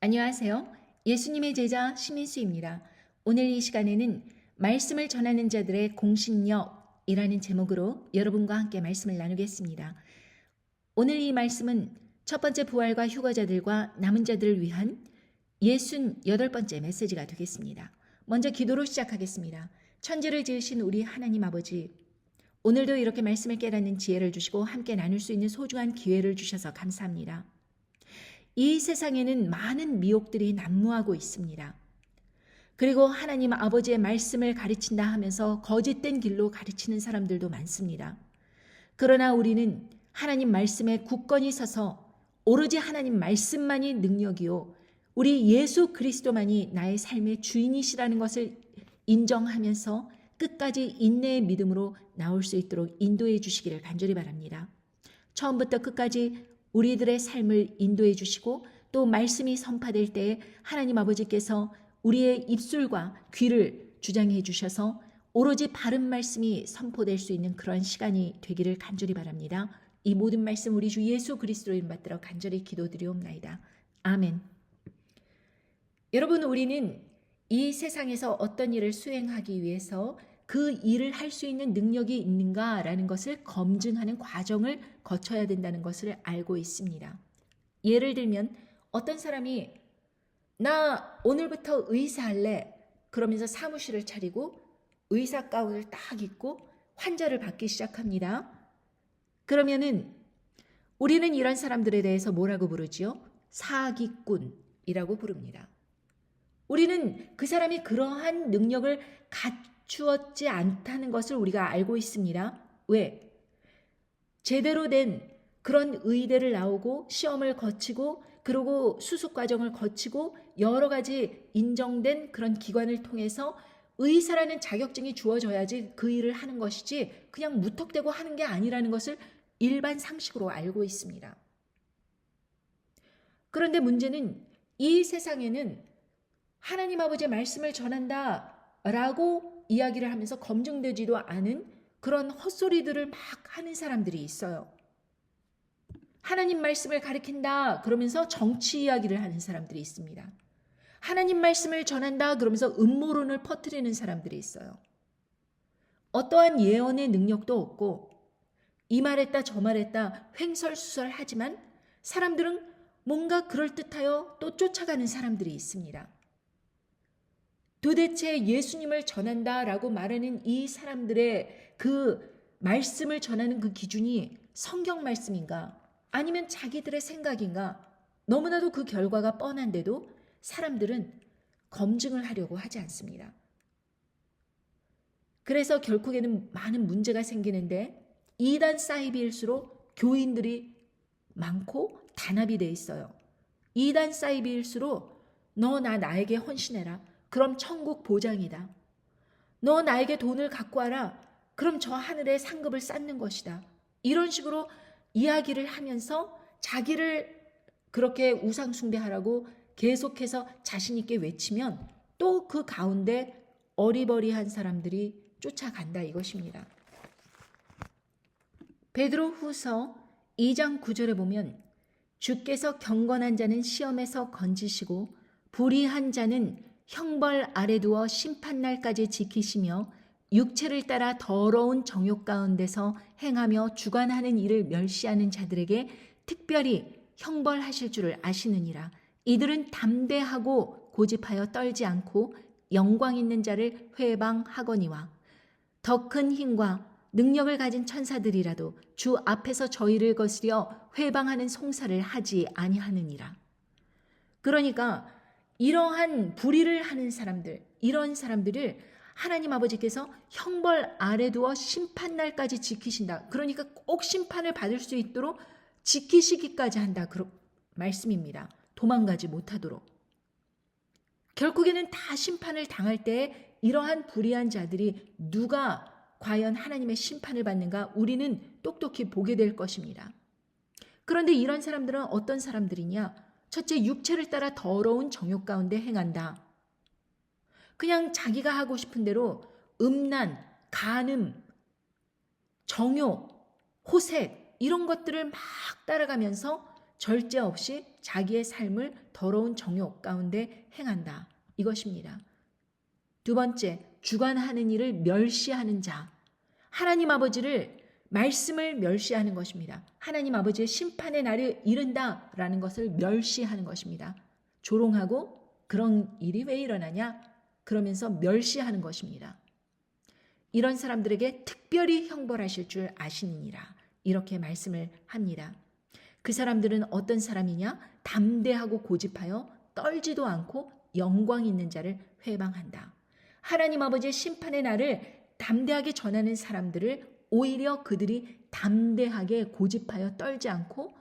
안녕하세요. 예수님의 제자 심인수입니다. 오늘 이 시간에는 말씀을 전하는 자들의 공신력이라는 제목으로 여러분과 함께 말씀을 나누겠습니다. 오늘 이 말씀은 첫 번째 부활과 휴거자들과 남은 자들을 위한 68번째 메시지가 되겠습니다. 먼저 기도로 시작하겠습니다. 천지를 지으신 우리 하나님 아버지, 오늘도 이렇게 말씀을 깨닫는 지혜를 주시고 함께 나눌 수 있는 소중한 기회를 주셔서 감사합니다. 이 세상에는 많은 미혹들이 난무하고 있습니다. 그리고 하나님 아버지의 말씀을 가르친다 하면서 거짓된 길로 가르치는 사람들도 많습니다. 그러나 우리는 하나님 말씀에 굳건히 서서 오로지 하나님 말씀만이 능력이요, 우리 예수 그리스도만이 나의 삶의 주인이시라는 것을 인정하면서 끝까지 인내의 믿음으로 나올 수 있도록 인도해 주시기를 간절히 바랍니다. 처음부터 끝까지 우리들의 삶을 인도해 주시고 또 말씀이 선포될 때에 하나님 아버지께서 우리의 입술과 귀를 주장해 주셔서 오로지 바른 말씀이 선포될 수 있는 그런 시간이 되기를 간절히 바랍니다. 이 모든 말씀 우리 주 예수 그리스도로 이름 받들어 간절히 기도드리옵나이다. 아멘. 여러분, 우리는 이 세상에서 어떤 일을 수행하기 위해서 그 일을 할 수 있는 능력이 있는가라는 것을 검증하는 과정을 거쳐야 된다는 것을 알고 있습니다. 예를 들면 어떤 사람이 나 오늘부터 의사할래 그러면서 사무실을 차리고 의사 가운을 딱 입고 환자를 받기 시작합니다. 그러면은 우리는 이런 사람들에 대해서 뭐라고 부르지요? 사기꾼이라고 부릅니다. 우리는 그 사람이 그러한 능력을 갖추었지 않다는 것을 우리가 알고 있습니다. 왜? 제대로 된 그런 의대를 나오고 시험을 거치고 그리고 수습 과정을 거치고 여러 가지 인정된 그런 기관을 통해서 의사라는 자격증이 주어져야지 그 일을 하는 것이지 그냥 무턱대고 하는 게 아니라는 것을 일반 상식으로 알고 있습니다. 그런데 문제는 이 세상에는 하나님 아버지의 말씀을 전한다 라고 이야기를 하면서 검증되지도 않은 그런 헛소리들을 막 하는 사람들이 있어요. 하나님 말씀을 가르친다 그러면서 정치 이야기를 하는 사람들이 있습니다. 하나님 말씀을 전한다 그러면서 음모론을 퍼뜨리는 사람들이 있어요. 어떠한 예언의 능력도 없고 이 말했다 저 말했다 횡설수설하지만 사람들은 뭔가 그럴듯하여 또 쫓아가는 사람들이 있습니다. 도대체 예수님을 전한다라고 말하는 이 사람들의 그 말씀을 전하는 그 기준이 성경 말씀인가? 아니면 자기들의 생각인가? 너무나도 그 결과가 뻔한데도 사람들은 검증을 하려고 하지 않습니다. 그래서 결국에는 많은 문제가 생기는데 이단 사이비일수록 교인들이 많고 단합이 돼 있어요. 이단 사이비일수록 너 나에게 헌신해라. 그럼 천국 보장이다. 너 나에게 돈을 갖고 와라. 그럼 저 하늘에 상급을 쌓는 것이다. 이런 식으로 이야기를 하면서 자기를 그렇게 우상숭배하라고 계속해서 자신 있게 외치면 또 그 가운데 어리버리한 사람들이 쫓아간다 이것입니다. 베드로후서 2장 9절에 보면 주께서 경건한 자는 시험에서 건지시고 불의한 자는 형벌 아래 두어 심판날까지 지키시며 육체를 따라 더러운 정욕 가운데서 행하며 주관하는 일을 멸시하는 자들에게 특별히 형벌하실 줄을 아시느니라. 이들은 담대하고 고집하여 떨지 않고 영광 있는 자를 회방하거니와 더 큰 힘과 능력을 가진 천사들이라도 주 앞에서 저희를 거스려 회방하는 송사를 하지 아니하느니라. 그러니까 이러한 불의를 하는 사람들, 이런 사람들을 하나님 아버지께서 형벌 아래 두어 심판날까지 지키신다. 그러니까 꼭 심판을 받을 수 있도록 지키시기까지 한다. 그런 말씀입니다. 도망가지 못하도록. 결국에는 다 심판을 당할 때 이러한 불의한 자들이 누가 과연 하나님의 심판을 받는가 우리는 똑똑히 보게 될 것입니다. 그런데 이런 사람들은 어떤 사람들이냐? 첫째, 육체를 따라 더러운 정욕 가운데 행한다. 그냥 자기가 하고 싶은 대로 음란, 간음, 정욕, 호색 이런 것들을 막 따라가면서 절제 없이 자기의 삶을 더러운 정욕 가운데 행한다. 이것입니다. 두 번째, 주관하는 일을 멸시하는 자. 하나님 아버지를 말씀을 멸시하는 것입니다. 하나님 아버지의 심판의 날이 이른다라는 것을 멸시하는 것입니다. 조롱하고 그런 일이 왜 일어나냐? 그러면서 멸시하는 것입니다. 이런 사람들에게 특별히 형벌하실 줄 아시느니라. 이렇게 말씀을 합니다. 그 사람들은 어떤 사람이냐? 담대하고 고집하여 떨지도 않고 영광 있는 자를 회방한다. 하나님 아버지의 심판의 날을 담대하게 전하는 사람들을 오히려 그들이 담대하게 고집하여 떨지 않고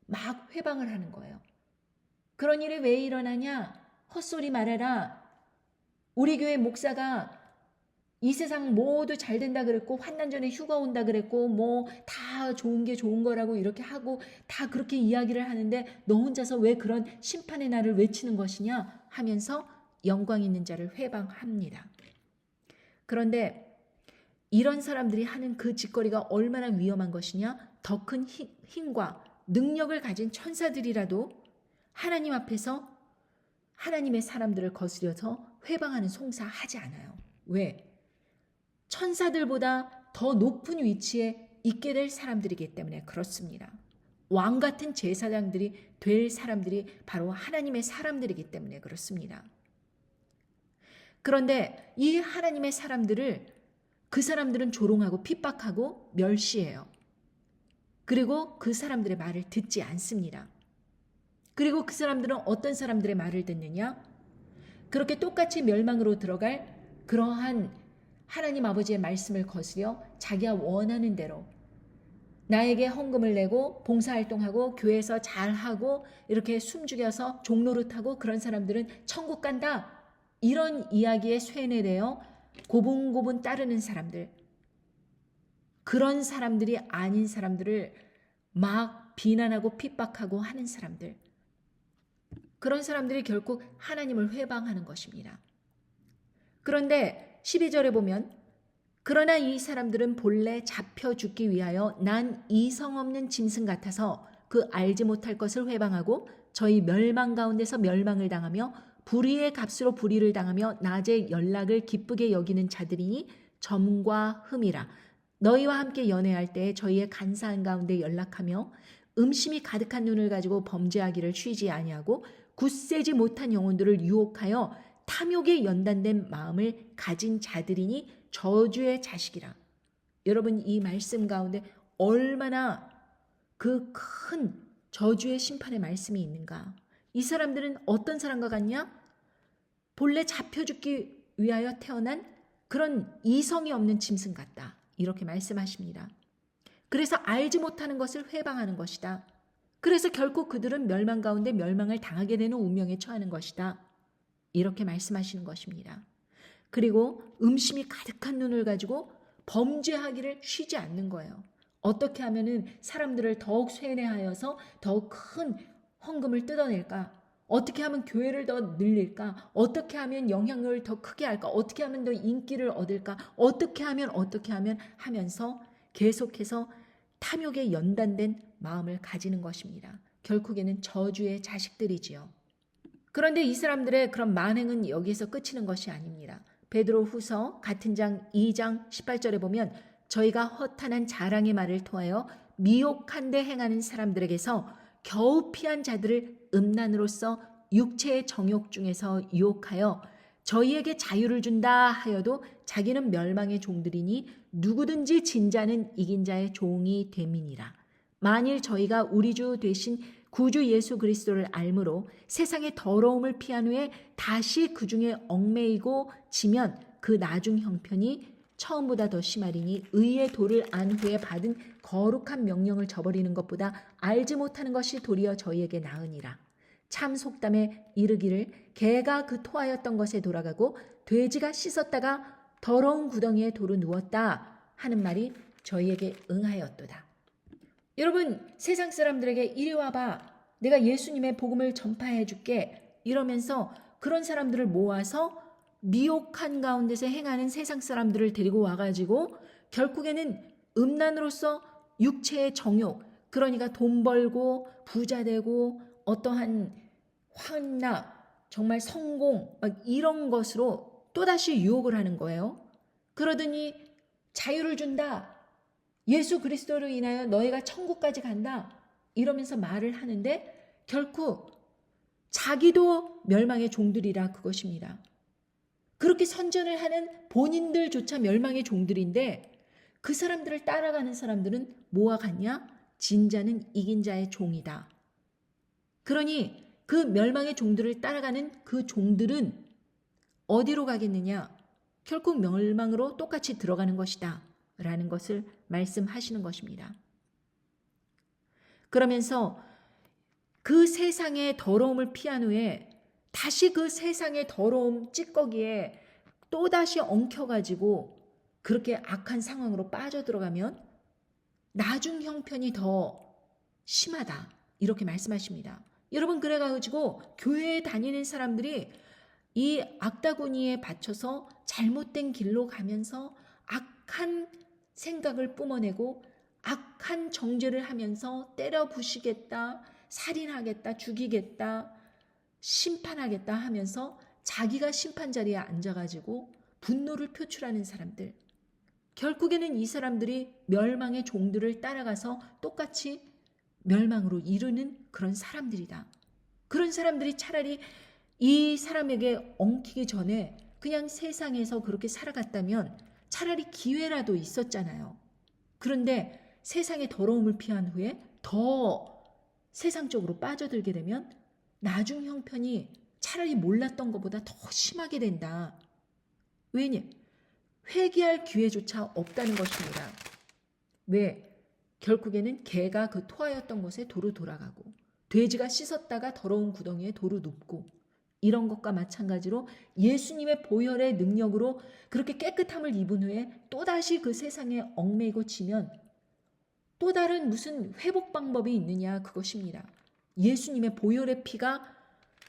막 회방을 하는 거예요. 그런 일이 왜 일어나냐? 헛소리 말아라. 우리 교회 목사가 이 세상 모두 잘 된다 그랬고 환난 전에 휴가 온다 그랬고 뭐 다 좋은 게 좋은 거라고 이렇게 하고 다 그렇게 이야기를 하는데 너 혼자서 왜 그런 심판의 날을 외치는 것이냐 하면서 영광 있는 자를 회방합니다. 그런데 이런 사람들이 하는 그 짓거리가 얼마나 위험한 것이냐? 더 큰 힘과 능력을 가진 천사들이라도 하나님 앞에서 하나님의 사람들을 거스려서 회방하는 송사하지 않아요. 왜? 천사들보다 더 높은 위치에 있게 될 사람들이기 때문에 그렇습니다. 왕 같은 제사장들이 될 사람들이 바로 하나님의 사람들이기 때문에 그렇습니다. 그런데 이 하나님의 사람들을 그 사람들은 조롱하고 핍박하고 멸시해요. 그리고 그 사람들의 말을 듣지 않습니다. 그리고 그 사람들은 어떤 사람들의 말을 듣느냐? 그렇게 똑같이 멸망으로 들어갈 그러한 하나님 아버지의 말씀을 거스려 자기가 원하는 대로 나에게 헌금을 내고 봉사활동하고 교회에서 잘하고 이렇게 숨죽여서 종노릇하고 그런 사람들은 천국 간다. 이런 이야기에 쇠뇌되어 고분고분 따르는 사람들, 그런 사람들이 아닌 사람들을 막 비난하고 핍박하고 하는 사람들, 그런 사람들이 결국 하나님을 회방하는 것입니다. 그런데 12절에 보면 그러나 이 사람들은 본래 잡혀 죽기 위하여 난 이성 없는 짐승 같아서 그 알지 못할 것을 회방하고 저희 멸망 가운데서 멸망을 당하며 불의의 값으로 불의를 당하며 낮에 연락을 기쁘게 여기는 자들이니 점과 흠이라. 너희와 함께 연애할 때 저희의 간사한 가운데 연락하며 음심이 가득한 눈을 가지고 범죄하기를 쉬지 아니하고 굳세지 못한 영혼들을 유혹하여 탐욕에 연단된 마음을 가진 자들이니 저주의 자식이라. 여러분, 이 말씀 가운데 얼마나 그 큰 저주의 심판의 말씀이 있는가. 이 사람들은 어떤 사람과 같냐? 본래 잡혀 죽기 위하여 태어난 그런 이성이 없는 짐승 같다. 이렇게 말씀하십니다. 그래서 알지 못하는 것을 회방하는 것이다. 그래서 결국 그들은 멸망 가운데 멸망을 당하게 되는 운명에 처하는 것이다. 이렇게 말씀하시는 것입니다. 그리고 음심이 가득한 눈을 가지고 범죄하기를 쉬지 않는 거예요. 어떻게 하면은 사람들을 더욱 쇠뇌하여서 더욱 큰 헌금을 뜯어낼까? 어떻게 하면 교회를 더 늘릴까? 어떻게 하면 영향력을 더 크게 할까? 어떻게 하면 더 인기를 얻을까? 어떻게 하면 하면서 계속해서 탐욕에 연단된 마음을 가지는 것입니다. 결국에는 저주의 자식들이지요. 그런데 이 사람들의 그런 만행은 여기에서 끝이는 것이 아닙니다. 베드로 후서 같은 장 2장 18절에 보면 저희가 허탄한 자랑의 말을 토하여 미혹한 데 행하는 사람들에게서 겨우 피한 자들을 음란으로서 육체의 정욕 중에서 유혹하여 저희에게 자유를 준다 하여도 자기는 멸망의 종들이니 누구든지 진 자는 이긴 자의 종이 됨이니라. 만일 저희가 우리 주 되신 구주 예수 그리스도를 알므로 세상의 더러움을 피한 후에 다시 그 중에 얽매이고 지면 그 나중 형편이 처음보다 더 심하리니 의의 도를 안 후에 받은 거룩한 명령을 저버리는 것보다 알지 못하는 것이 도리어 저희에게 나으니라. 참 속담에 이르기를 개가 그 토하였던 것에 돌아가고 돼지가 씻었다가 더러운 구덩이에 도로 누웠다 하는 말이 저희에게 응하였도다. 여러분, 세상 사람들에게 이리 와봐. 내가 예수님의 복음을 전파해 줄게. 이러면서 그런 사람들을 모아서 미혹한 가운데서 행하는 세상 사람들을 데리고 와가지고 결국에는 음란으로서 육체의 정욕, 그러니까 돈 벌고 부자 되고 어떠한 환락, 정말 성공 막 이런 것으로 또다시 유혹을 하는 거예요. 그러더니 자유를 준다. 예수 그리스도로 인하여 너희가 천국까지 간다. 이러면서 말을 하는데 결코 자기도 멸망의 종들이라 그것입니다. 그렇게 선전을 하는 본인들조차 멸망의 종들인데 그 사람들을 따라가는 사람들은 뭐와 같냐? 진자는 이긴 자의 종이다. 그러니 그 멸망의 종들을 따라가는 그 종들은 어디로 가겠느냐? 결국 멸망으로 똑같이 들어가는 것이다. 라는 것을 말씀하시는 것입니다. 그러면서 그 세상의 더러움을 피한 후에 다시 그 세상의 더러움 찌꺼기에 또다시 엉켜가지고 그렇게 악한 상황으로 빠져들어가면 나중 형편이 더 심하다. 이렇게 말씀하십니다. 여러분 그래가지고 교회에 다니는 사람들이 이 악다구니에 받쳐서 잘못된 길로 가면서 악한 생각을 뿜어내고 악한 정죄를 하면서 때려 부시겠다, 살인하겠다, 죽이겠다, 심판하겠다 하면서 자기가 심판 자리에 앉아가지고 분노를 표출하는 사람들. 결국에는 이 사람들이 멸망의 종들을 따라가서 똑같이 멸망으로 이르는 그런 사람들이다. 그런 사람들이 차라리 이 사람에게 엉키기 전에 그냥 세상에서 그렇게 살아갔다면 차라리 기회라도 있었잖아요. 그런데 세상의 더러움을 피한 후에 더 세상적으로 빠져들게 되면 나중 형편이 차라리 몰랐던 것보다 더 심하게 된다. 왜냐? 회개할 기회조차 없다는 것입니다. 왜? 결국에는 개가 그 토하였던 곳에 도로 돌아가고 돼지가 씻었다가 더러운 구덩이에 도로 눕고 이런 것과 마찬가지로 예수님의 보혈의 능력으로 그렇게 깨끗함을 입은 후에 또다시 그 세상에 얽매이고 지면 또 다른 무슨 회복 방법이 있느냐 그것입니다. 예수님의 보혈의 피가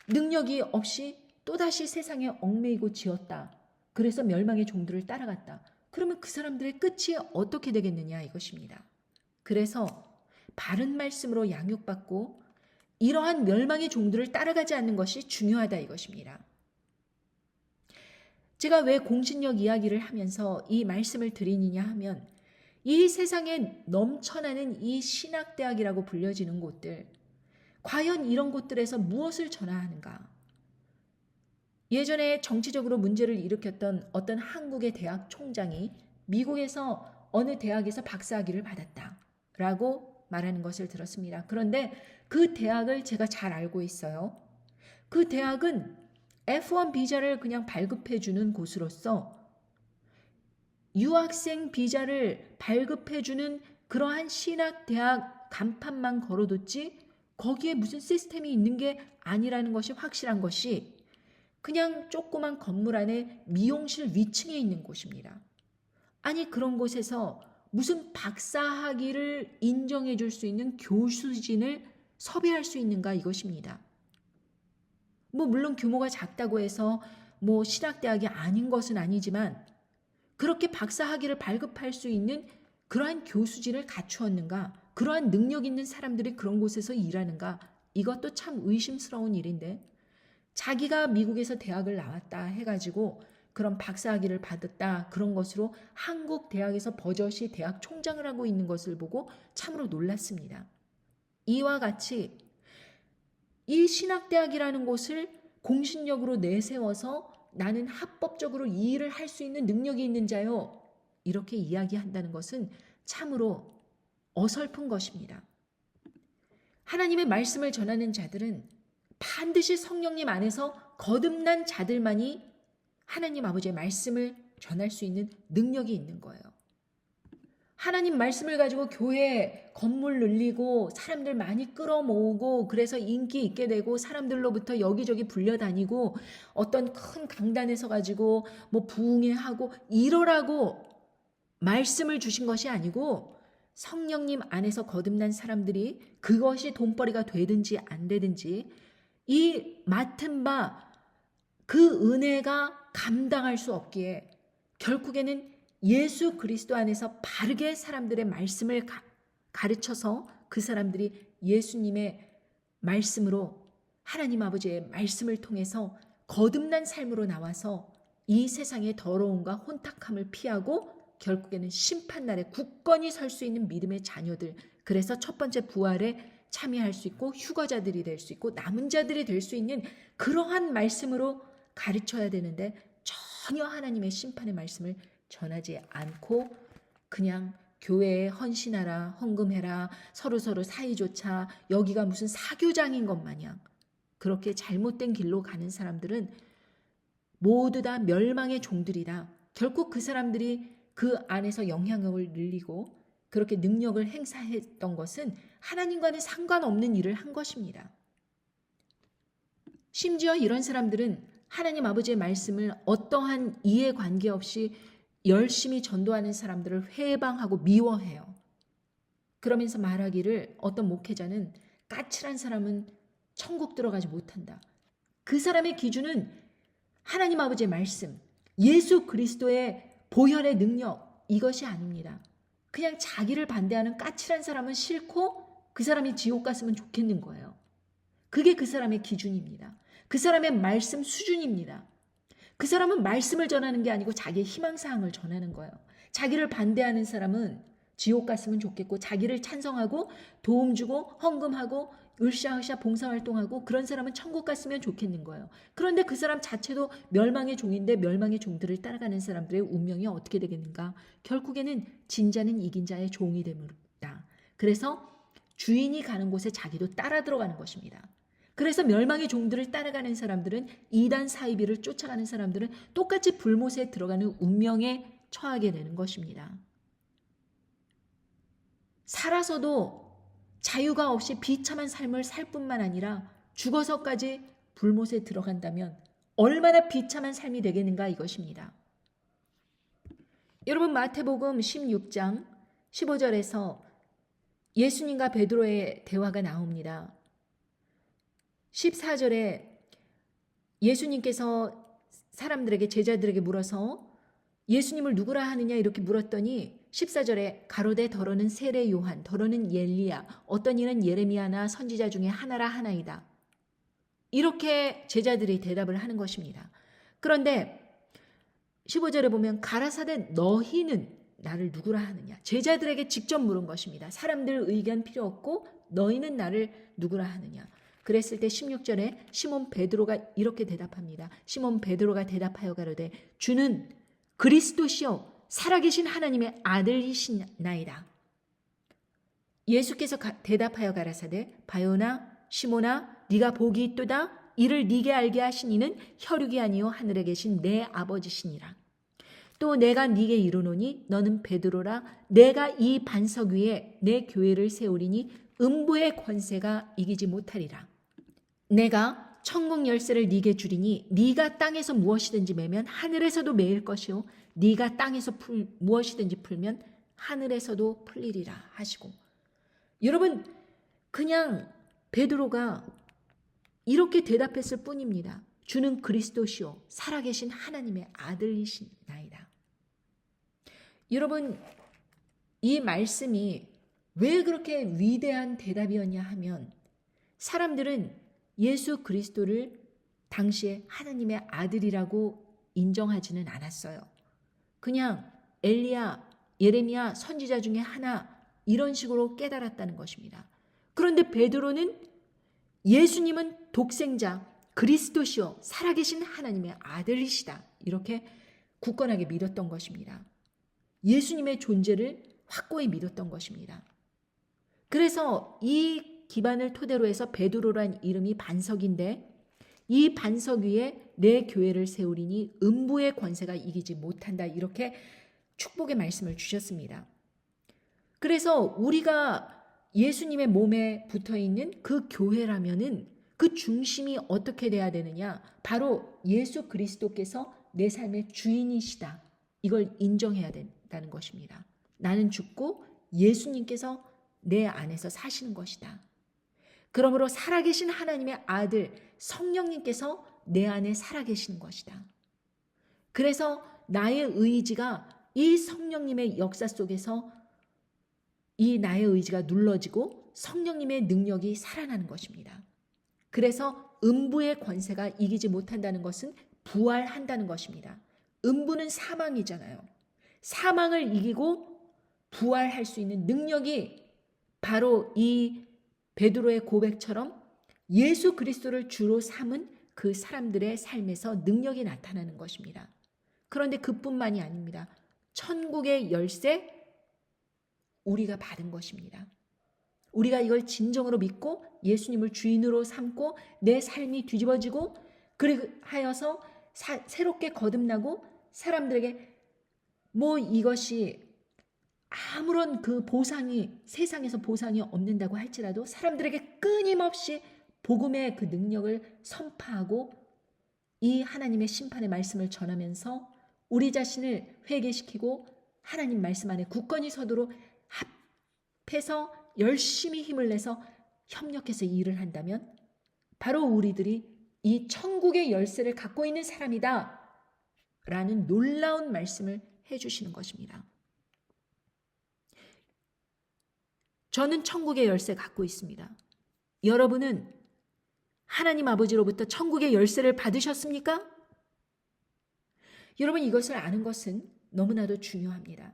능력이 없이 또다시 세상에 얽매이고 지었다. 그래서 멸망의 종들을 따라갔다. 그러면 그 사람들의 끝이 어떻게 되겠느냐 이것입니다. 그래서 바른 말씀으로 양육받고 이러한 멸망의 종들을 따라가지 않는 것이 중요하다 이것입니다. 제가 왜 공신력 이야기를 하면서 이 말씀을 드리느냐 하면 이 세상에 넘쳐나는 이 신학대학이라고 불려지는 곳들, 과연 이런 곳들에서 무엇을 전하는가? 예전에 정치적으로 문제를 일으켰던 어떤 한국의 대학 총장이 미국에서 어느 대학에서 박사학위를 받았다라고 말하는 것을 들었습니다. 그런데 그 대학을 제가 잘 알고 있어요. 그 대학은 F1 비자를 그냥 발급해주는 곳으로서 유학생 비자를 발급해주는 그러한 신학대학 간판만 걸어뒀지 거기에 무슨 시스템이 있는 게 아니라는 것이 확실한 것이 그냥 조그만 건물 안에 미용실 위층에 있는 곳입니다. 아니 그런 곳에서 무슨 박사학위를 인정해 줄 수 있는 교수진을 섭외할 수 있는가 이것입니다. 물론 규모가 작다고 해서 신학대학이 아닌 것은 아니지만 그렇게 박사학위를 발급할 수 있는 그러한 교수진을 갖추었는가? 그러한 능력 있는 사람들이 그런 곳에서 일하는가? 이것도 참 의심스러운 일인데 자기가 미국에서 대학을 나왔다 해가지고 그런 박사학위를 받았다 그런 것으로 한국 대학에서 버젓이 대학 총장을 하고 있는 것을 보고 참으로 놀랐습니다. 이와 같이 이 신학대학이라는 곳을 공신력으로 내세워서 나는 합법적으로 이 일을 할 수 있는 능력이 있는 자요. 이렇게 이야기한다는 것은 참으로 어설픈 것입니다. 하나님의 말씀을 전하는 자들은 반드시 성령님 안에서 거듭난 자들만이 하나님 아버지의 말씀을 전할 수 있는 능력이 있는 거예요. 하나님 말씀을 가지고 교회에 건물 늘리고 사람들 많이 끌어모으고 그래서 인기 있게 되고 사람들로부터 여기저기 불려다니고 어떤 큰 강단에서 가지고 부흥회하고 이러라고 말씀을 주신 것이 아니고 성령님 안에서 거듭난 사람들이 그것이 돈벌이가 되든지 안 되든지 이 맡은 바 그 은혜가 감당할 수 없기에 결국에는 예수 그리스도 안에서 바르게 사람들의 말씀을 가르쳐서 그 사람들이 예수님의 말씀으로, 하나님 아버지의 말씀을 통해서 거듭난 삶으로 나와서 이 세상의 더러움과 혼탁함을 피하고 결국에는 심판날에 굳건히 설 수 있는 믿음의 자녀들, 그래서 첫 번째 부활에 참여할 수 있고 휴거자들이 될 수 있고 남은 자들이 될 수 있는 그러한 말씀으로 가르쳐야 되는데, 전혀 하나님의 심판의 말씀을 전하지 않고 그냥 교회에 헌신하라, 헌금해라, 서로서로 사이좋자, 여기가 무슨 사교장인 것 마냥 그렇게 잘못된 길로 가는 사람들은 모두 다 멸망의 종들이다. 결국 그 사람들이 그 안에서 영향력을 늘리고 그렇게 능력을 행사했던 것은 하나님과는 상관없는 일을 한 것입니다. 심지어 이런 사람들은 하나님 아버지의 말씀을 어떠한 이해관계 없이 열심히 전도하는 사람들을 회방하고 미워해요. 그러면서 말하기를, 어떤 목회자는 까칠한 사람은 천국 들어가지 못한다. 그 사람의 기준은 하나님 아버지의 말씀, 예수 그리스도의 보혈의 능력, 이것이 아닙니다. 그냥 자기를 반대하는 까칠한 사람은 싫고 그 사람이 지옥 갔으면 좋겠는 거예요. 그게 그 사람의 기준입니다. 그 사람의 말씀 수준입니다. 그 사람은 말씀을 전하는 게 아니고 자기의 희망사항을 전하는 거예요. 자기를 반대하는 사람은 지옥 갔으면 좋겠고, 자기를 찬성하고 도움 주고 헌금하고 으쌰으쌰 봉사활동하고 그런 사람은 천국 갔으면 좋겠는 거예요. 그런데 그 사람 자체도 멸망의 종인데 멸망의 종들을 따라가는 사람들의 운명이 어떻게 되겠는가? 결국에는 진자는 이긴 자의 종이 됩니다. 그래서 주인이 가는 곳에 자기도 따라 들어가는 것입니다. 그래서 멸망의 종들을 따라가는 사람들은, 이단 사이비를 쫓아가는 사람들은 똑같이 불못에 들어가는 운명에 처하게 되는 것입니다. 살아서도 자유가 없이 비참한 삶을 살 뿐만 아니라 죽어서까지 불못에 들어간다면 얼마나 비참한 삶이 되겠는가, 이것입니다. 여러분, 마태복음 16장 15절에서 예수님과 베드로의 대화가 나옵니다. 14절에 예수님께서 사람들에게, 제자들에게 물어서 예수님을 누구라 하느냐 이렇게 물었더니 14절에 가로되 더러는 세례 요한, 더러는 엘리야, 어떤 이는 예레미야나 선지자 중에 하나라 하나이다. 이렇게 제자들이 대답을 하는 것입니다. 그런데 15절에 보면 가라사대 너희는 나를 누구라 하느냐, 제자들에게 직접 물은 것입니다. 사람들 의견 필요 없고 너희는 나를 누구라 하느냐. 그랬을 때 16절에 시몬 베드로가 이렇게 대답합니다. 시몬 베드로가 대답하여 가로되 주는 그리스도시요 살아계신 하나님의 아들이시나이다. 예수께서 대답하여 가라사대 바요나 시몬아 네가 복이 있도다. 이를 네게 알게 하신 이는 혈육이 아니요 하늘에 계신 내 아버지시니라. 또 내가 네게 이르노니 너는 베드로라. 내가 이 반석 위에 내 교회를 세우리니 음부의 권세가 이기지 못하리라. 내가 천국 열쇠를 네게 주리니 네가 땅에서 무엇이든지 매면 하늘에서도 매일 것이요 네가 땅에서 무엇이든지 풀면 하늘에서도 풀리리라 하시고, 여러분, 그냥 베드로가 이렇게 대답했을 뿐입니다. 주는 그리스도시요 살아계신 하나님의 아들이시나이다. 여러분, 이 말씀이 왜 그렇게 위대한 대답이었냐 하면, 사람들은 예수 그리스도를 당시에 하나님의 아들이라고 인정하지는 않았어요. 그냥 엘리야, 예레미야 선지자 중에 하나, 이런 식으로 깨달았다는 것입니다. 그런데 베드로는 예수님은 독생자, 그리스도시요 살아계신 하나님의 아들이시다, 이렇게 굳건하게 믿었던 것입니다. 예수님의 존재를 확고히 믿었던 것입니다. 그래서 이 기반을 토대로 해서 베드로란 이름이 반석인데, 이 반석 위에 내 교회를 세우리니 음부의 권세가 이기지 못한다, 이렇게 축복의 말씀을 주셨습니다. 그래서 우리가 예수님의 몸에 붙어있는 그 교회라면은 그 중심이 어떻게 돼야 되느냐, 바로 예수 그리스도께서 내 삶의 주인이시다, 이걸 인정해야 된다는 것입니다. 나는 죽고 예수님께서 내 안에서 사시는 것이다. 그러므로 살아계신 하나님의 아들 성령님께서 내 안에 살아계시는 것이다. 그래서 나의 의지가 이 성령님의 역사 속에서 이 나의 의지가 눌러지고 성령님의 능력이 살아나는 것입니다. 그래서 음부의 권세가 이기지 못한다는 것은 부활한다는 것입니다. 음부는 사망이잖아요. 사망을 이기고 부활할 수 있는 능력이 바로 이 베드로의 고백처럼 예수 그리스도를 주로 삼은 그 사람들의 삶에서 능력이 나타나는 것입니다. 그런데 그뿐만이 아닙니다. 천국의 열쇠 우리가 받은 것입니다. 우리가 이걸 진정으로 믿고 예수님을 주인으로 삼고 내 삶이 뒤집어지고 그리하여서 새롭게 거듭나고 사람들에게 뭐 이것이 아무런 그 보상이 세상에서 보상이 없는다고 할지라도 사람들에게 끊임없이 복음의 그 능력을 선포하고 이 하나님의 심판의 말씀을 전하면서 우리 자신을 회개시키고 하나님 말씀 안에 굳건히 서도록 합해서 열심히 힘을 내서 협력해서 일을 한다면 바로 우리들이 이 천국의 열쇠를 갖고 있는 사람이다 라는 놀라운 말씀을 해주시는 것입니다. 저는 천국의 열쇠 갖고 있습니다. 여러분은 하나님 아버지로부터 천국의 열쇠를 받으셨습니까? 여러분 이것을 아는 것은 너무나도 중요합니다.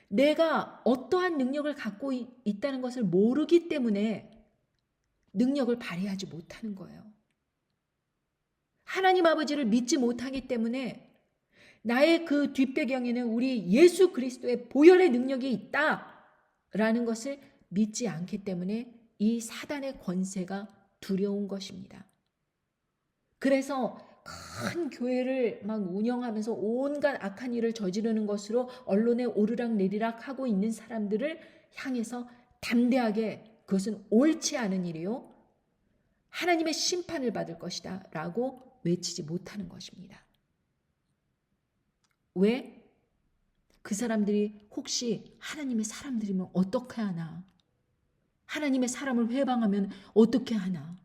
내가 어떠한 능력을 갖고 있다는 것을 모르기 때문에 능력을 발휘하지 못하는 거예요. 하나님 아버지를 믿지 못하기 때문에 나의 그 뒷배경에는 우리 예수 그리스도의 보혈의 능력이 있다라는 것을 믿지 않기 때문에 이 사단의 권세가 두려운 것입니다. 그래서 큰 교회를 막 운영하면서 온갖 악한 일을 저지르는 것으로 언론에 오르락 내리락 하고 있는 사람들을 향해서 담대하게 그것은 옳지 않은 일이요 하나님의 심판을 받을 것이다 라고 외치지 못하는 것입니다. 왜? 그 사람들이 혹시 하나님의 사람들이면 어떻게 하나? 하나님의 사람을 회방하면 어떻게 하나?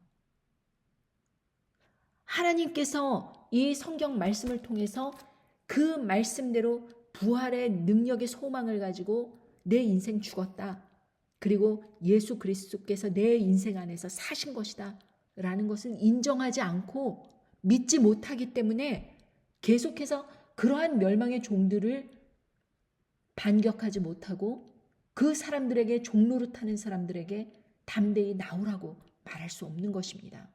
하나님께서 이 성경 말씀을 통해서 그 말씀대로 부활의 능력의 소망을 가지고 내 인생 죽었다. 그리고 예수 그리스도께서 내 인생 안에서 사신 것이다. 라는 것을 인정하지 않고 믿지 못하기 때문에 계속해서 그러한 멸망의 종들을 반격하지 못하고 그 사람들에게 종노릇하는 사람들에게 담대히 나오라고 말할 수 없는 것입니다.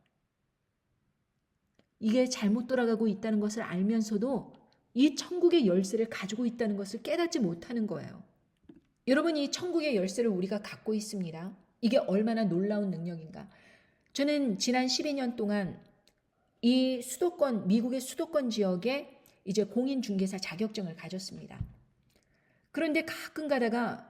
이게 잘못 돌아가고 있다는 것을 알면서도 이 천국의 열쇠를 가지고 있다는 것을 깨닫지 못하는 거예요. 여러분 이 천국의 열쇠를 우리가 갖고 있습니다. 이게 얼마나 놀라운 능력인가. 저는 지난 12년 동안 이 수도권 미국의 수도권 지역에 이제 공인중개사 자격증을 가졌습니다. 그런데 가끔 가다가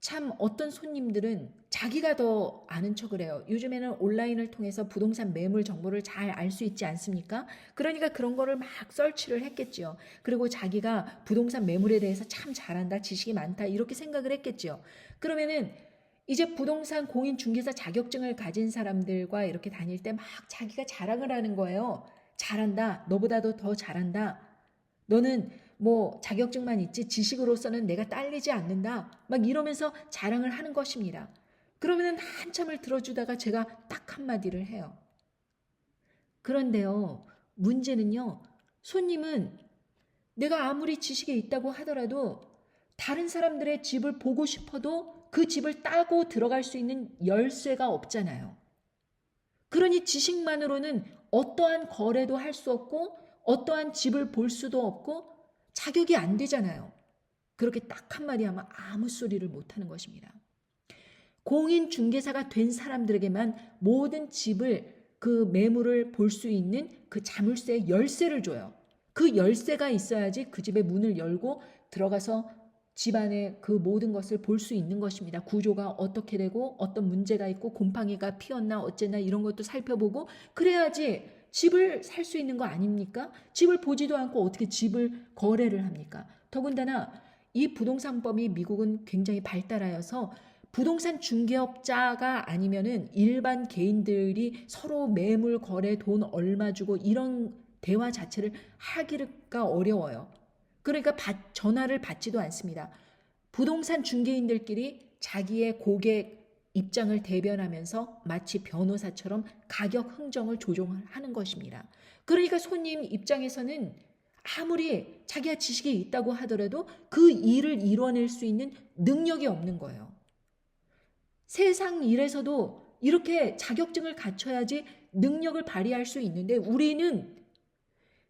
참 어떤 손님들은 자기가 더 아는 척을 해요. 요즘에는 온라인을 통해서 부동산 매물 정보를 잘 알 수 있지 않습니까? 그러니까 그런 거를 막 서치를 했겠죠. 그리고 자기가 부동산 매물에 대해서 참 잘한다, 지식이 많다 이렇게 생각을 했겠죠. 그러면은 이제 부동산 공인중개사 자격증을 가진 사람들과 이렇게 다닐 때 막 자기가 자랑을 하는 거예요. 잘한다, 너보다도 더 잘한다. 너는 뭐 자격증만 있지 지식으로서는 내가 딸리지 않는다. 막 이러면서 자랑을 하는 것입니다. 그러면 한참을 들어주다가 제가 딱 한마디를 해요. 그런데요, 문제는요, 손님은 내가 아무리 지식에 있다고 하더라도 다른 사람들의 집을 보고 싶어도 그 집을 따고 들어갈 수 있는 열쇠가 없잖아요. 그러니 지식만으로는 어떠한 거래도 할 수 없고 어떠한 집을 볼 수도 없고 자격이 안 되잖아요. 그렇게 딱 한마디 하면 아무 소리를 못하는 것입니다. 공인중개사가 된 사람들에게만 모든 집을 그 매물을 볼 수 있는 그 자물쇠의 열쇠를 줘요. 그 열쇠가 있어야지 그 집의 문을 열고 들어가서 집안의 그 모든 것을 볼 수 있는 것입니다. 구조가 어떻게 되고 어떤 문제가 있고 곰팡이가 피었나 어쨌나 이런 것도 살펴보고 그래야지 집을 살 수 있는 거 아닙니까? 집을 보지도 않고 어떻게 집을 거래를 합니까? 더군다나 이 부동산법이 미국은 굉장히 발달하여서 부동산 중개업자가 아니면은 일반 개인들이 서로 매물 거래 돈 얼마 주고 이런 대화 자체를 하기가 어려워요. 그러니까 전화를 받지도 않습니다. 부동산 중개인들끼리 자기의 고객 입장을 대변하면서 마치 변호사처럼 가격 흥정을 조종하는 것입니다. 그러니까 손님 입장에서는 아무리 자기가 지식이 있다고 하더라도 그 일을 이뤄낼 수 있는 능력이 없는 거예요. 세상 일에서도 이렇게 자격증을 갖춰야지 능력을 발휘할 수 있는데 우리는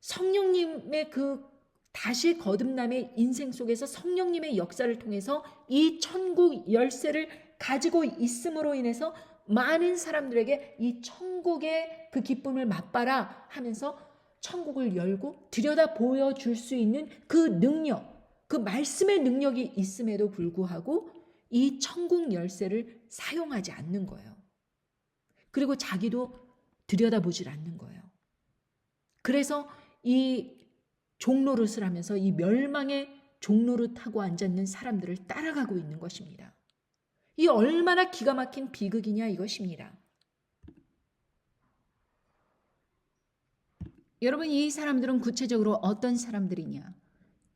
성령님의 그 다시 거듭남의 인생 속에서 성령님의 역사를 통해서 이 천국 열쇠를 가지고 있음으로 인해서 많은 사람들에게 이 천국의 그 기쁨을 맛봐라 하면서 천국을 열고 들여다 보여줄 수 있는 그 능력, 그 말씀의 능력이 있음에도 불구하고 이 천국 열쇠를 사용하지 않는 거예요. 그리고 자기도 들여다보질 않는 거예요. 그래서 이 종노릇을 하면서 이 멸망의 종노릇 하고 앉아있는 사람들을 따라가고 있는 것입니다. 이 얼마나 기가 막힌 비극이냐 이것입니다. 여러분, 이 사람들은 구체적으로 어떤 사람들이냐?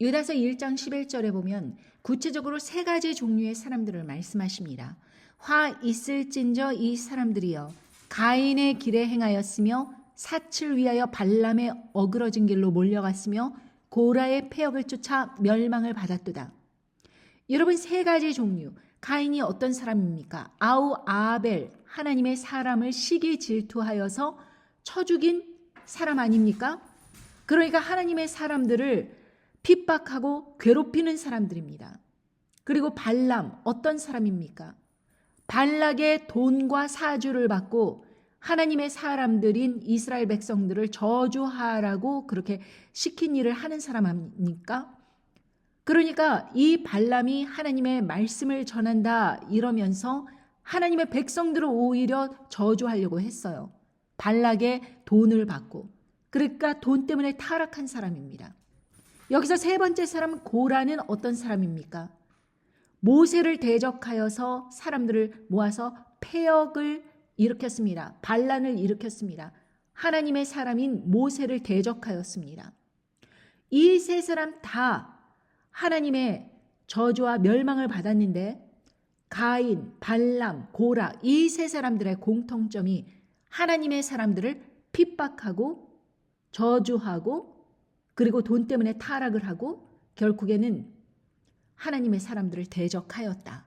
유다서 1장 11절에 보면 구체적으로 세 가지 종류의 사람들을 말씀하십니다. 화 있을진저 이 사람들이여 가인의 길에 행하였으며 사칠 위하여 발람의 어그러진 길로 몰려갔으며 고라의 패역을 쫓아 멸망을 받았도다. 여러분, 세 가지 종류. 가인이 어떤 사람입니까? 아우 아벨, 하나님의 사람을 시기 질투하여서 쳐 죽인 사람 아닙니까? 그러니까 하나님의 사람들을 핍박하고 괴롭히는 사람들입니다. 그리고 발람, 어떤 사람입니까? 발락의 돈과 사주를 받고 하나님의 사람들인 이스라엘 백성들을 저주하라고 그렇게 시킨 일을 하는 사람 아닙니까? 그러니까 이 발람이 하나님의 말씀을 전한다 이러면서 하나님의 백성들을 오히려 저주하려고 했어요. 발락의 돈을 받고. 그러니까 돈 때문에 타락한 사람입니다. 여기서 세 번째 사람은 고라는 어떤 사람입니까? 모세를 대적하여서 사람들을 모아서 패역을 일으켰습니다. 반란을 일으켰습니다. 하나님의 사람인 모세를 대적하였습니다. 이 세 사람 다 하나님의 저주와 멸망을 받았는데 가인, 발람, 고라 이 세 사람들의 공통점이 하나님의 사람들을 핍박하고 저주하고 그리고 돈 때문에 타락을 하고 결국에는 하나님의 사람들을 대적하였다.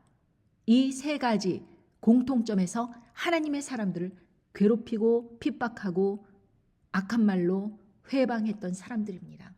이 세 가지 공통점에서 하나님의 사람들을 괴롭히고 핍박하고 악한 말로 회방했던 사람들입니다.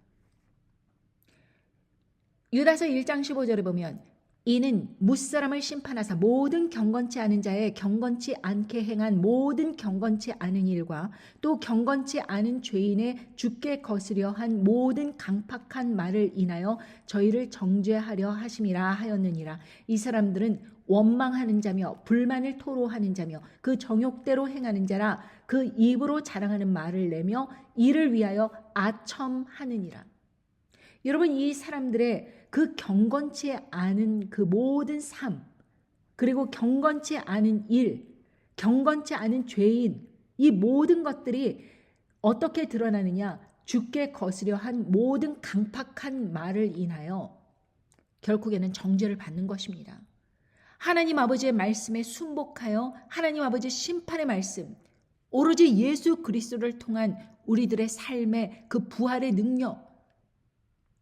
유다서 1장 15절에 보면 이는 무사람을 심판하사 모든 경건치 않은 자의 경건치 않게 행한 모든 경건치 않은 일과 또 경건치 않은 죄인의 죽게 거스려 한 모든 강팍한 말을 인하여 저희를 정죄하려 하심이라 하였느니라. 이 사람들은 원망하는 자며 불만을 토로하는 자며 그 정욕대로 행하는 자라 그 입으로 자랑하는 말을 내며 이를 위하여 아첨하느니라. 여러분, 이 사람들의 그 경건치 않은 그 모든 삶, 그리고 경건치 않은 일, 경건치 않은 죄인, 이 모든 것들이 어떻게 드러나느냐? 죽게 거스려 한 모든 강팍한 말을 인하여 결국에는 정죄를 받는 것입니다. 하나님 아버지의 말씀에 순복하여 하나님 아버지의 심판의 말씀, 오로지 예수 그리스도를 통한 우리들의 삶의 그 부활의 능력,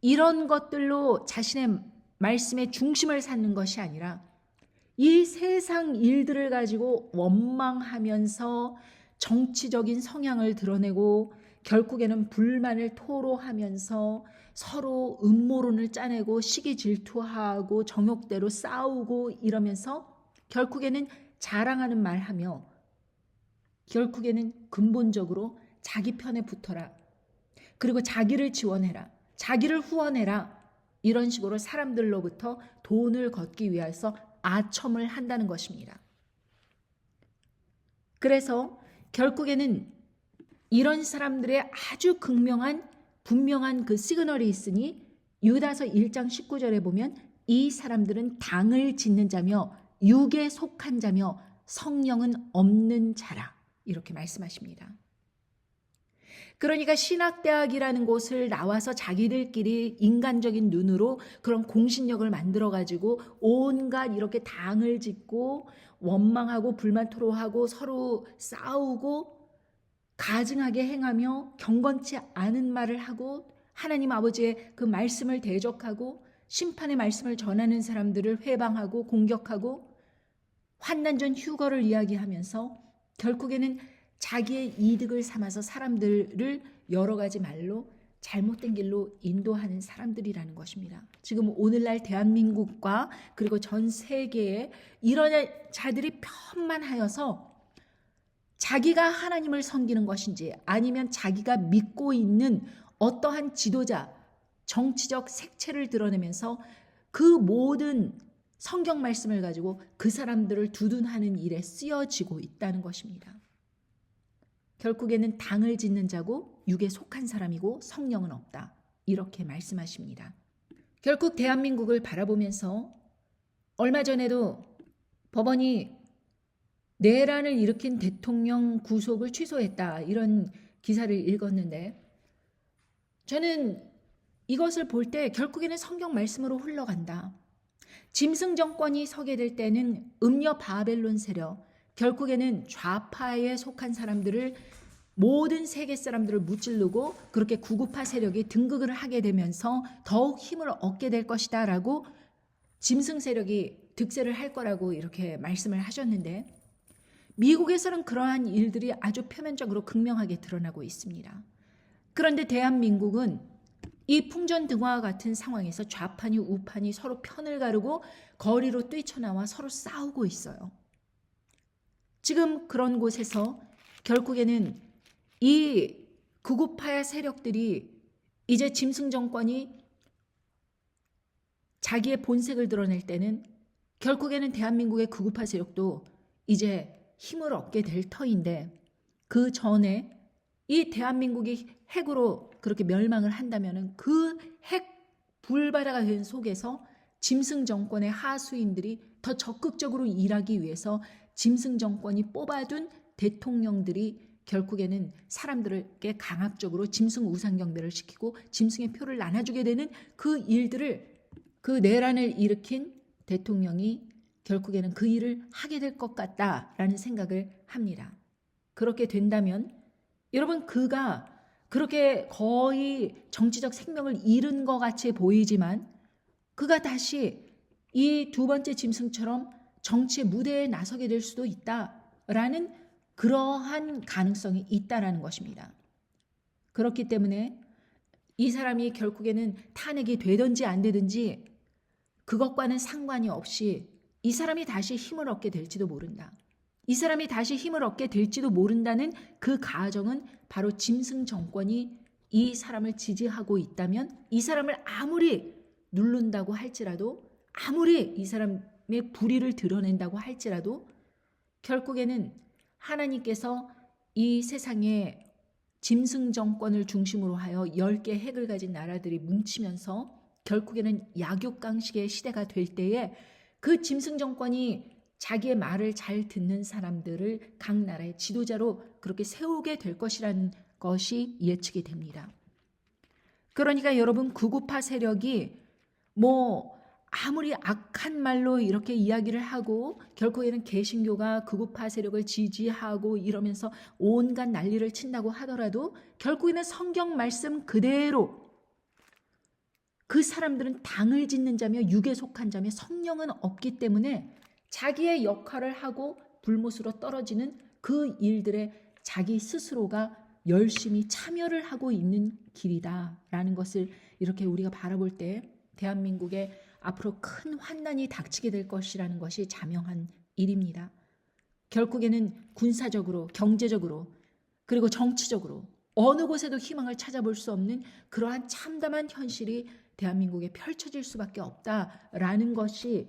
이런 것들로 자신의 말씀의 중심을 삼는 것이 아니라 이 세상 일들을 가지고 원망하면서 정치적인 성향을 드러내고 결국에는 불만을 토로하면서 서로 음모론을 짜내고 시기 질투하고 정욕대로 싸우고 이러면서 결국에는 자랑하는 말하며 결국에는 근본적으로 자기 편에 붙어라. 그리고 자기를 지원해라. 자기를 후원해라. 이런 식으로 사람들로부터 돈을 걷기 위해서 아첨을 한다는 것입니다. 그래서 결국에는 이런 사람들의 아주 분명한 그 시그널이 있으니 유다서 1장 19절에 보면 이 사람들은 당을 짓는 자며 육에 속한 자며 성령은 없는 자라 이렇게 말씀하십니다. 그러니까 신학대학이라는 곳을 나와서 자기들끼리 인간적인 눈으로 그런 공신력을 만들어가지고 온갖 이렇게 당을 짓고 원망하고 불만 토로하고 서로 싸우고 가증하게 행하며 경건치 않은 말을 하고 하나님 아버지의 그 말씀을 대적하고 심판의 말씀을 전하는 사람들을 회방하고 공격하고 환난전 휴거를 이야기하면서 결국에는 자기의 이득을 삼아서 사람들을 여러 가지 말로 잘못된 길로 인도하는 사람들이라는 것입니다. 지금 오늘날 대한민국과 그리고 전 세계에 이런 자들이 편만하여서 자기가 하나님을 섬기는 것인지 아니면 자기가 믿고 있는 어떠한 지도자, 정치적 색채를 드러내면서 그 모든 성경 말씀을 가지고 그 사람들을 두둔하는 일에 쓰여지고 있다는 것입니다. 결국에는 당을 짓는 자고 육에 속한 사람이고 성령은 없다. 이렇게 말씀하십니다. 결국 대한민국을 바라보면서 얼마 전에도 법원이 내란을 일으킨 대통령 구속을 취소했다. 이런 기사를 읽었는데 저는 이것을 볼 때 결국에는 성경 말씀으로 흘러간다. 짐승 정권이 서게 될 때는 음녀 바벨론 세력, 결국에는 좌파에 속한 사람들을 모든 세계 사람들을 무찌르고 그렇게 구구파 세력이 등극을 하게 되면서 더욱 힘을 얻게 될 것이다 라고 짐승 세력이 득세를 할 거라고 이렇게 말씀을 하셨는데 미국에서는 그러한 일들이 아주 표면적으로 극명하게 드러나고 있습니다. 그런데 대한민국은 이 풍전등화와 같은 상황에서 좌판이 우판이 서로 편을 가르고 거리로 뛰쳐나와 서로 싸우고 있어요. 지금 그런 곳에서 결국에는 이 극우파 세력들이 이제 짐승 정권이 자기의 본색을 드러낼 때는 결국에는 대한민국의 극우파 세력도 이제 힘을 얻게 될 터인데 그 전에 이 대한민국이 핵으로 그렇게 멸망을 한다면 그 핵 불바다가 된 속에서 짐승 정권의 하수인들이 더 적극적으로 일하기 위해서 짐승 정권이 뽑아둔 대통령들이 결국에는 사람들에게 강압적으로 짐승 우상경배를 시키고 짐승의 표를 나눠주게 되는 그 일들을 그 내란을 일으킨 대통령이 결국에는 그 일을 하게 될 것 같다라는 생각을 합니다. 그렇게 된다면 여러분 그가 그렇게 거의 정치적 생명을 잃은 것 같이 보이지만 그가 다시 이 두 번째 짐승처럼 정치의 무대에 나서게 될 수도 있다라는 그러한 가능성이 있다라는 것입니다. 그렇기 때문에 이 사람이 결국에는 탄핵이 되든지 안 되든지 그것과는 상관이 없이 이 사람이 다시 힘을 얻게 될지도 모른다. 이 사람이 다시 힘을 얻게 될지도 모른다는 그 가정은 바로 짐승 정권이 이 사람을 지지하고 있다면 이 사람을 아무리 누른다고 할지라도 아무리 이 사람의 불의를 드러낸다고 할지라도 결국에는 하나님께서 이 세상에 짐승 정권을 중심으로 하여 10개 핵을 가진 나라들이 뭉치면서 결국에는 약육강식의 시대가 될 때에 그 짐승 정권이 자기의 말을 잘 듣는 사람들을 각 나라의 지도자로 그렇게 세우게 될 것이라는 것이 예측이 됩니다. 그러니까 여러분 극우파 세력이 아무리 악한 말로 이렇게 이야기를 하고 결국에는 개신교가 극우파 세력을 지지하고 이러면서 온갖 난리를 친다고 하더라도 결국에는 성경 말씀 그대로 그 사람들은 당을 짓는 자며 육에 속한 자며 성령은 없기 때문에 자기의 역할을 하고 불못으로 떨어지는 그 일들에 자기 스스로가 열심히 참여를 하고 있는 길이다라는 것을 이렇게 우리가 바라볼 때 대한민국에 앞으로 큰 환난이 닥치게 될 것이라는 것이 자명한 일입니다. 결국에는 군사적으로, 경제적으로, 그리고 정치적으로 어느 곳에도 희망을 찾아볼 수 없는 그러한 참담한 현실이 대한민국에 펼쳐질 수밖에 없다라는 것이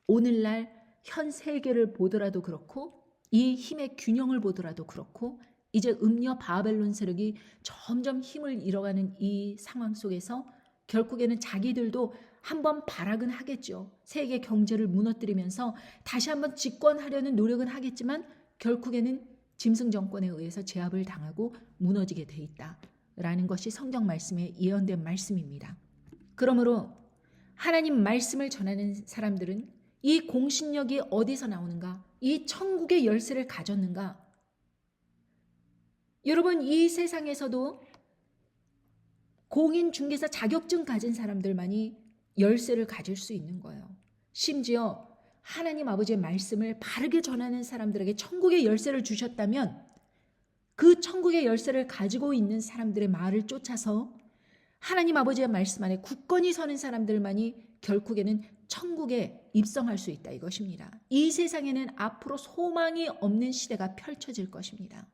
오늘날 현 세계를 보더라도 그렇고 이 힘의 균형을 보더라도 그렇고 이제 음녀 바벨론 세력이 점점 힘을 잃어가는 이 상황 속에서 결국에는 자기들도 한번 발악은 하겠죠. 세계 경제를 무너뜨리면서 다시 한번 집권하려는 노력은 하겠지만 결국에는 짐승 정권에 의해서 제압을 당하고 무너지게 돼 있다라는 것이 성경 말씀에 예언된 말씀입니다. 그러므로 하나님 말씀을 전하는 사람들은 이 공신력이 어디서 나오는가? 이 천국의 열쇠를 가졌는가? 여러분, 이 세상에서도 공인중개사 자격증 가진 사람들만이 열쇠를 가질 수 있는 거예요. 심지어 하나님 아버지의 말씀을 바르게 전하는 사람들에게 천국의 열쇠를 주셨다면 그 천국의 열쇠를 가지고 있는 사람들의 말을 쫓아서 하나님 아버지의 말씀 안에 굳건히 서는 사람들만이 결국에는 천국에 입성할 수 있다 이것입니다. 이 세상에는 앞으로 소망이 없는 시대가 펼쳐질 것입니다.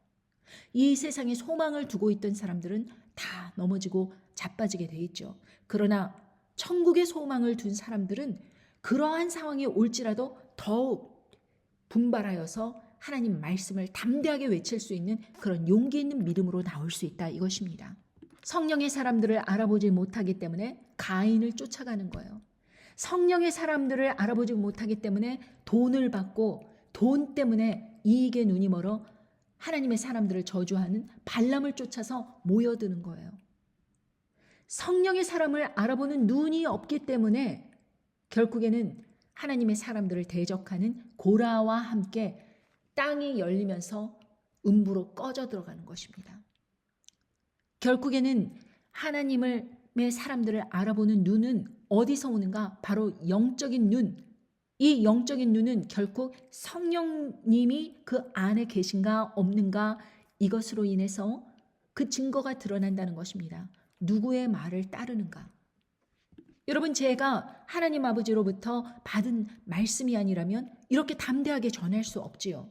이 세상에 소망을 두고 있던 사람들은 다 넘어지고 자빠지게 돼 있죠. 그러나 천국의 소망을 둔 사람들은 그러한 상황이 올지라도 더욱 분발하여서 하나님 말씀을 담대하게 외칠 수 있는 그런 용기 있는 믿음으로 나올 수 있다 이것입니다. 성령의 사람들을 알아보지 못하기 때문에 가인을 쫓아가는 거예요. 성령의 사람들을 알아보지 못하기 때문에 돈을 받고 돈 때문에 이익에 눈이 멀어 하나님의 사람들을 저주하는 발람을 쫓아서 모여드는 거예요. 성령의 사람을 알아보는 눈이 없기 때문에 결국에는 하나님의 사람들을 대적하는 고라와 함께 땅이 열리면서 음부로 꺼져 들어가는 것입니다. 결국에는 하나님의 사람들을 알아보는 눈은 어디서 오는가? 바로 영적인 눈. 이 영적인 눈은 결국 성령님이 그 안에 계신가 없는가 이것으로 인해서 그 증거가 드러난다는 것입니다. 누구의 말을 따르는가? 여러분, 제가 하나님 아버지로부터 받은 말씀이 아니라면 이렇게 담대하게 전할 수 없지요.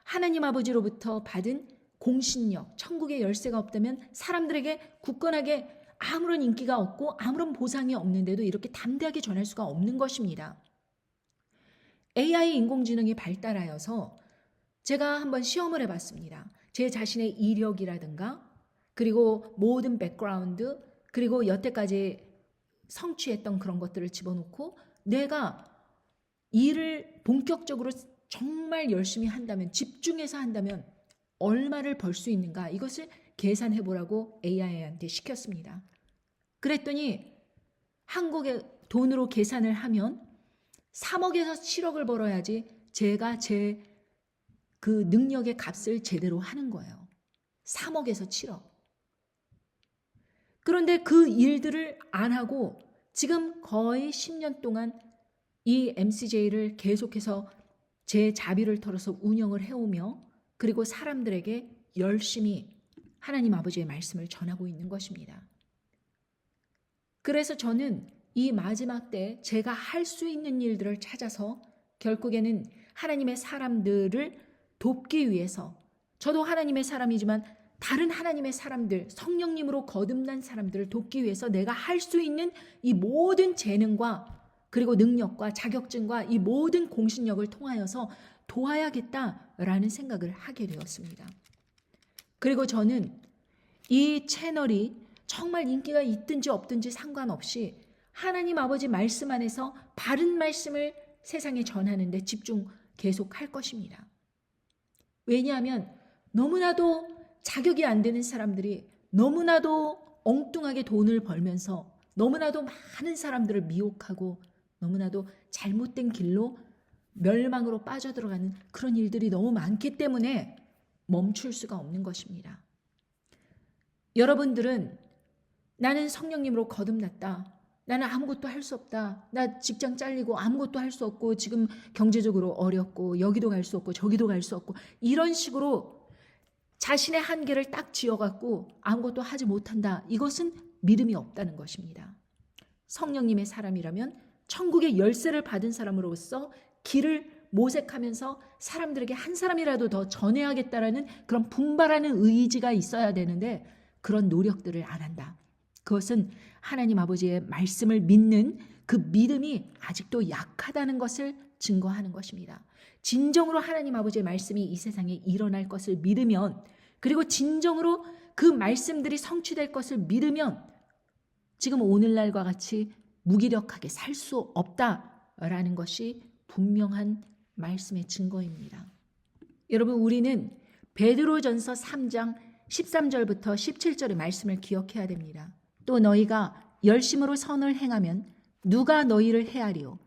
하나님 아버지로부터 받은 공신력, 천국의 열쇠가 없다면 사람들에게 굳건하게 아무런 인기가 없고 아무런 보상이 없는데도 이렇게 담대하게 전할 수가 없는 것입니다. AI 인공지능이 발달하여서 제가 한번 시험을 해봤습니다. 제 자신의 이력이라든가 그리고 모든 백그라운드 그리고 여태까지 성취했던 그런 것들을 집어넣고 내가 일을 본격적으로 정말 열심히 한다면 집중해서 한다면 얼마를 벌 수 있는가 이것을 계산해 보라고 AI한테 시켰습니다. 그랬더니 한국의 돈으로 계산을 하면 3억에서 7억을 벌어야지 제가 제 그 능력의 값을 제대로 하는 거예요. 3억에서 7억. 그런데 그 일들을 안 하고 지금 거의 10년 동안 이 MCJ를 계속해서 제 자비를 털어서 운영을 해오며 그리고 사람들에게 열심히 하나님 아버지의 말씀을 전하고 있는 것입니다. 그래서 저는 이 마지막 때 제가 할 수 있는 일들을 찾아서 결국에는 하나님의 사람들을 돕기 위해서 저도 하나님의 사람이지만 다른 하나님의 사람들, 성령님으로 거듭난 사람들을 돕기 위해서 내가 할 수 있는 이 모든 재능과 그리고 능력과 자격증과 이 모든 공신력을 통하여서 도와야겠다라는 생각을 하게 되었습니다. 그리고 저는 이 채널이 정말 인기가 있든지 없든지 상관없이 하나님 아버지 말씀 안에서 바른 말씀을 세상에 전하는 데 집중 계속 할 것입니다. 왜냐하면 너무나도 자격이 안 되는 사람들이 너무나도 엉뚱하게 돈을 벌면서 너무나도 많은 사람들을 미혹하고 너무나도 잘못된 길로 멸망으로 빠져들어가는 그런 일들이 너무 많기 때문에 멈출 수가 없는 것입니다. 여러분들은 나는 성령님으로 거듭났다. 나는 아무것도 할 수 없다. 나 직장 잘리고 아무것도 할 수 없고 지금 경제적으로 어렵고 여기도 갈 수 없고 저기도 갈 수 없고 이런 식으로 자신의 한계를 딱 지어갖고 아무것도 하지 못한다. 이것은 믿음이 없다는 것입니다. 성령님의 사람이라면 천국의 열쇠를 받은 사람으로서 길을 모색하면서 사람들에게 한 사람이라도 더 전해야겠다라는 그런 분발하는 의지가 있어야 되는데 그런 노력들을 안 한다. 그것은 하나님 아버지의 말씀을 믿는 그 믿음이 아직도 약하다는 것을 증거하는 것입니다. 진정으로 하나님 아버지의 말씀이 이 세상에 일어날 것을 믿으면 그리고 진정으로 그 말씀들이 성취될 것을 믿으면 지금 오늘날과 같이 무기력하게 살 수 없다라는 것이 분명한 말씀의 증거입니다. 여러분, 우리는 베드로전서 3장 13절부터 17절의 말씀을 기억해야 됩니다. 또 너희가 열심으로 선을 행하면 누가 너희를 해하리요.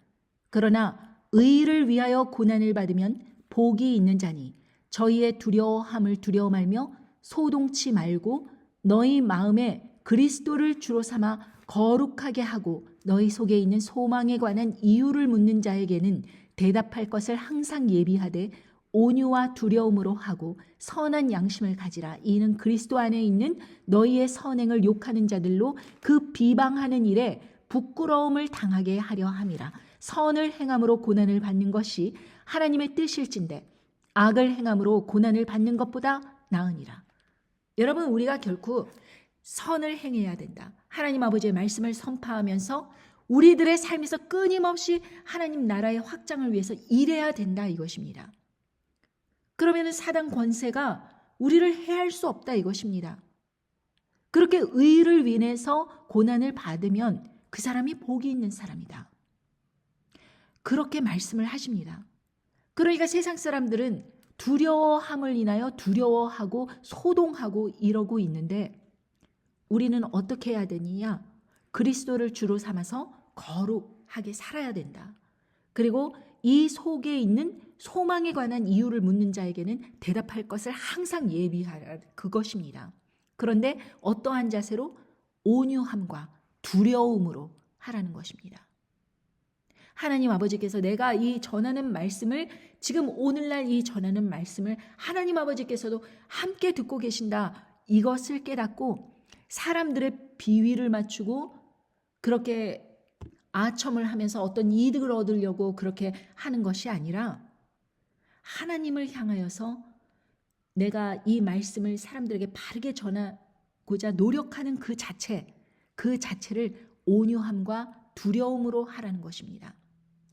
그러나 의를 위하여 고난을 받으면 복이 있는 자니 저희의 두려워함을 두려워 말며 소동치 말고 너희 마음에 그리스도를 주로 삼아 거룩하게 하고 너희 속에 있는 소망에 관한 이유를 묻는 자에게는 대답할 것을 항상 예비하되 온유와 두려움으로 하고 선한 양심을 가지라. 이는 그리스도 안에 있는 너희의 선행을 욕하는 자들로 그 비방하는 일에 부끄러움을 당하게 하려 함이라. 선을 행함으로 고난을 받는 것이 하나님의 뜻일진데 악을 행함으로 고난을 받는 것보다 나으니라. 여러분, 우리가 결코 선을 행해야 된다. 하나님 아버지의 말씀을 선포하면서 우리들의 삶에서 끊임없이 하나님 나라의 확장을 위해서 일해야 된다, 이것입니다. 그러면 사단 권세가 우리를 해할 수 없다, 이것입니다. 그렇게 의를 위해서 고난을 받으면 그 사람이 복이 있는 사람이다. 그렇게 말씀을 하십니다. 그러니까 세상 사람들은 두려워함을 인하여 두려워하고 소동하고 이러고 있는데 우리는 어떻게 해야 되느냐? 그리스도를 주로 삼아서 거룩하게 살아야 된다. 그리고 이 속에 있는 소망에 관한 이유를 묻는 자에게는 대답할 것을 항상 예비하라, 그것입니다. 그런데 어떠한 자세로? 온유함과 두려움으로 하라는 것입니다. 하나님 아버지께서 내가 이 전하는 말씀을, 지금 오늘날 이 전하는 말씀을 하나님 아버지께서도 함께 듣고 계신다, 이것을 깨닫고 사람들의 비위를 맞추고 그렇게 아첨을 하면서 어떤 이득을 얻으려고 그렇게 하는 것이 아니라 하나님을 향하여서 내가 이 말씀을 사람들에게 바르게 전하고자 노력하는 그 자체를 온유함과 두려움으로 하라는 것입니다.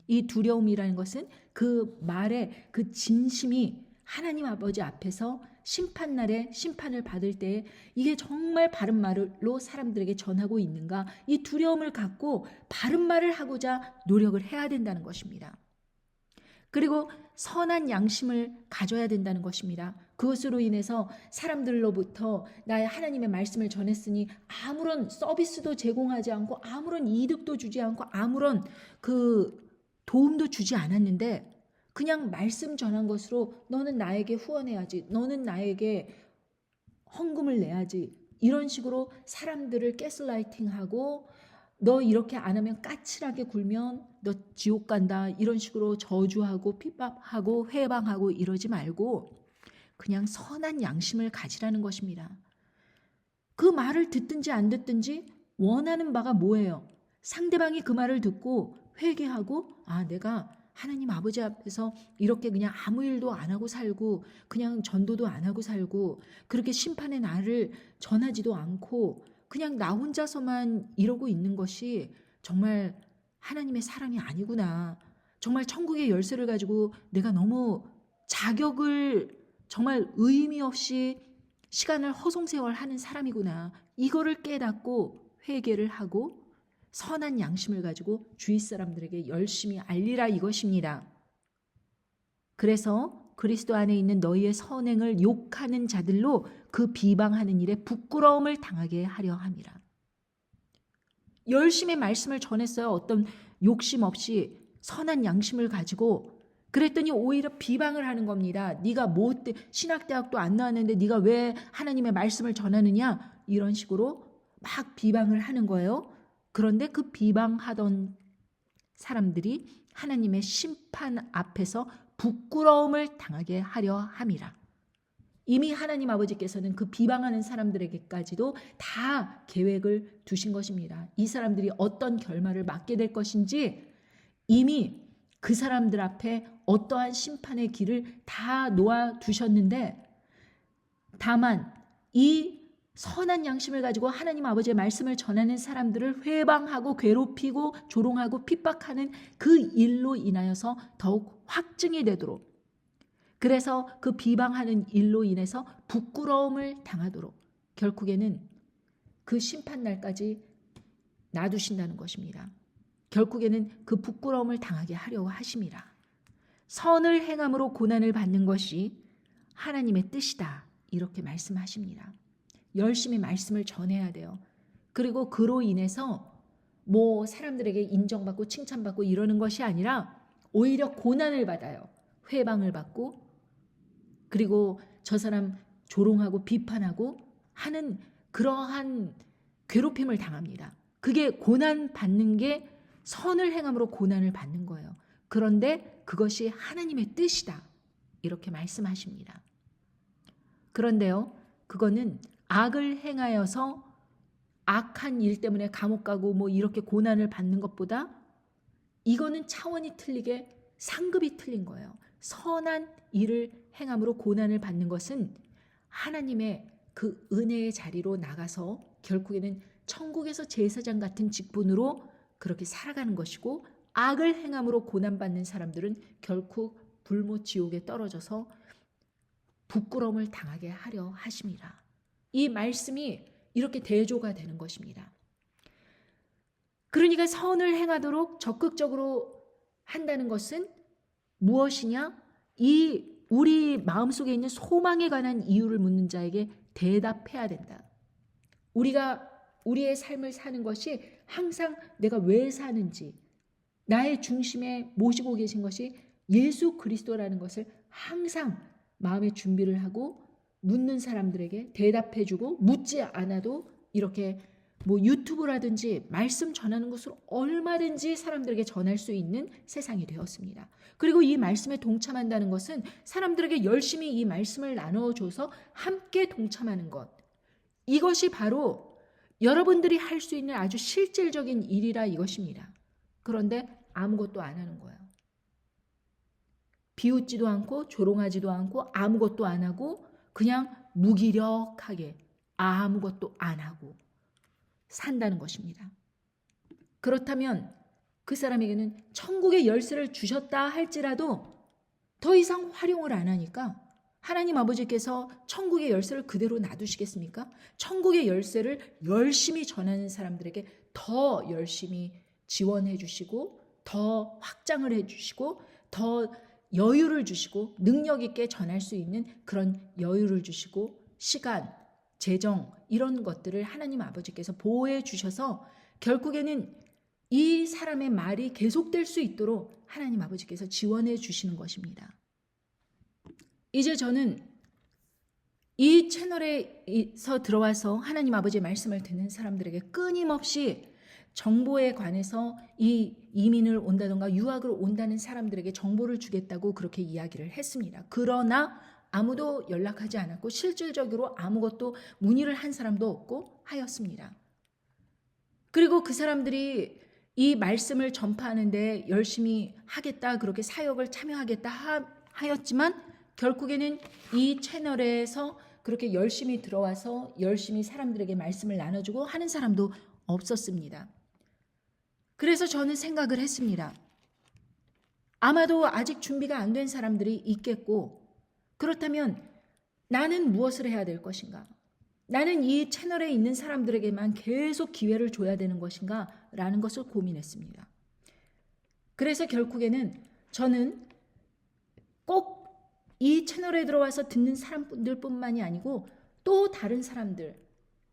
이 두려움이라는 것은 그 말의 그 진심이 하나님 아버지 앞에서 심판날에 심판을 받을 때 이게 정말 바른 말로 사람들에게 전하고 있는가, 이 두려움을 갖고 바른 말을 하고자 노력을 해야 된다는 것입니다. 그리고 선한 양심을 가져야 된다는 것입니다. 그것으로 인해서 사람들로부터 나의 하나님의 말씀을 전했으니 아무런 서비스도 제공하지 않고 아무런 이득도 주지 않고 아무런 그 도움도 주지 않았는데 그냥 말씀 전한 것으로 너는 나에게 후원해야지, 너는 나에게 헌금을 내야지, 이런 식으로 사람들을 가스라이팅하고 너 이렇게 안 하면 까칠하게 굴면 너 지옥 간다, 이런 식으로 저주하고 핍박하고 회방하고 이러지 말고 그냥 선한 양심을 가지라는 것입니다. 그 말을 듣든지 안 듣든지 원하는 바가 뭐예요? 상대방이 그 말을 듣고 회개하고 내가 하나님 아버지 앞에서 이렇게 그냥 아무 일도 안 하고 살고 그냥 전도도 안 하고 살고 그렇게 심판의 날을 전하지도 않고 그냥 나 혼자서만 이러고 있는 것이 정말 하나님의 사람이 아니구나. 정말 천국의 열쇠를 가지고 내가 너무 자격을 정말 의미 없이 시간을 허송세월하는 사람이구나. 이거를 깨닫고 회개를 하고 선한 양심을 가지고 주위 사람들에게 열심히 알리라, 이것입니다. 그래서 그리스도 안에 있는 너희의 선행을 욕하는 자들로 그 비방하는 일에 부끄러움을 당하게 하려 함이라. 열심히 말씀을 전했어요. 어떤 욕심 없이 선한 양심을 가지고. 그랬더니 오히려 비방을 하는 겁니다. 네가 뭐 신학대학도 안 나왔는데 네가 왜 하나님의 말씀을 전하느냐, 이런 식으로 막 비방을 하는 거예요. 그런데 그 비방하던 사람들이 하나님의 심판 앞에서 부끄러움을 당하게 하려 함이라. 이미 하나님 아버지께서는 그 비방하는 사람들에게까지도 다 계획을 두신 것입니다. 이 사람들이 어떤 결말을 맞게 될 것인지 이미 그 사람들 앞에 어떠한 심판의 길을 다 놓아두셨는데, 다만 이 선한 양심을 가지고 하나님 아버지의 말씀을 전하는 사람들을 회방하고 괴롭히고 조롱하고 핍박하는 그 일로 인하여서 더욱 확증이 되도록, 그래서 그 비방하는 일로 인해서 부끄러움을 당하도록 결국에는 그 심판날까지 놔두신다는 것입니다. 결국에는 그 부끄러움을 당하게 하려고 하심이라. 선을 행함으로 고난을 받는 것이 하나님의 뜻이다. 이렇게 말씀하십니다. 열심히 말씀을 전해야 돼요. 그리고 그로 인해서 뭐 사람들에게 인정받고 칭찬받고 이러는 것이 아니라 오히려 고난을 받아요. 회방을 받고 그리고 저 사람 조롱하고 비판하고 하는 그러한 괴롭힘을 당합니다. 그게 고난 받는 게 선을 행함으로 고난을 받는 거예요. 그런데 그것이 하나님의 뜻이다. 이렇게 말씀하십니다. 그런데요, 그거는 악을 행하여서 악한 일 때문에 감옥 가고 뭐 이렇게 고난을 받는 것보다 이거는 차원이 틀리게 상급이 틀린 거예요. 선한 일을 행함으로 고난을 받는 것은 하나님의 그 은혜의 자리로 나가서 결국에는 천국에서 제사장 같은 직분으로 그렇게 살아가는 것이고, 악을 행함으로 고난받는 사람들은 결국 불못 지옥에 떨어져서 부끄러움을 당하게 하려 하십니다. 이 말씀이 이렇게 대조가 되는 것입니다. 그러니까 선을 행하도록 적극적으로 한다는 것은 무엇이냐? 이 우리 마음속에 있는 소망에 관한 이유를 묻는 자에게 대답해야 된다. 우리가 우리의 삶을 사는 것이 항상 내가 왜 사는지, 나의 중심에 모시고 계신 것이 예수 그리스도라는 것을 항상 마음의 준비를 하고 묻는 사람들에게 대답해주고, 묻지 않아도 이렇게 뭐 유튜브라든지 말씀 전하는 것으로 얼마든지 사람들에게 전할 수 있는 세상이 되었습니다. 그리고 이 말씀에 동참한다는 것은 사람들에게 열심히 이 말씀을 나눠줘서 함께 동참하는 것, 이것이 바로 여러분들이 할 수 있는 아주 실질적인 일이라 이것입니다. 그런데 아무것도 안 하는 거예요. 비웃지도 않고 조롱하지도 않고 아무것도 안 하고 그냥 무기력하게 아무것도 안 하고 산다는 것입니다. 그렇다면 그 사람에게는 천국의 열쇠를 주셨다 할지라도 더 이상 활용을 안 하니까 하나님 아버지께서 천국의 열쇠를 그대로 놔두시겠습니까? 천국의 열쇠를 열심히 전하는 사람들에게 더 열심히 지원해 주시고, 더 확장을 해 주시고, 더 여유를 주시고, 능력 있게 전할 수 있는 그런 여유를 주시고, 시간, 재정 이런 것들을 하나님 아버지께서 보호해 주셔서 결국에는 이 사람의 말이 계속될 수 있도록 하나님 아버지께서 지원해 주시는 것입니다. 이제 저는 이 채널에서 들어와서 하나님 아버지의 말씀을 듣는 사람들에게 끊임없이 정보에 관해서 이 이민을 온다던가 유학을 온다는 사람들에게 정보를 주겠다고 그렇게 이야기를 했습니다. 그러나 아무도 연락하지 않았고 실질적으로 아무것도 문의를 한 사람도 없고 하였습니다. 그리고 그 사람들이 이 말씀을 전파하는데 열심히 하겠다, 그렇게 사역을 참여하겠다 하였지만 결국에는 이 채널에서 그렇게 열심히 들어와서 열심히 사람들에게 말씀을 나눠주고 하는 사람도 없었습니다. 그래서 저는 생각을 했습니다. 아마도 아직 준비가 안 된 사람들이 있겠고, 그렇다면 나는 무엇을 해야 될 것인가? 나는 이 채널에 있는 사람들에게만 계속 기회를 줘야 되는 것인가? 라는 것을 고민했습니다. 그래서 결국에는 저는 꼭 이 채널에 들어와서 듣는 사람들뿐만이 아니고 또 다른 사람들,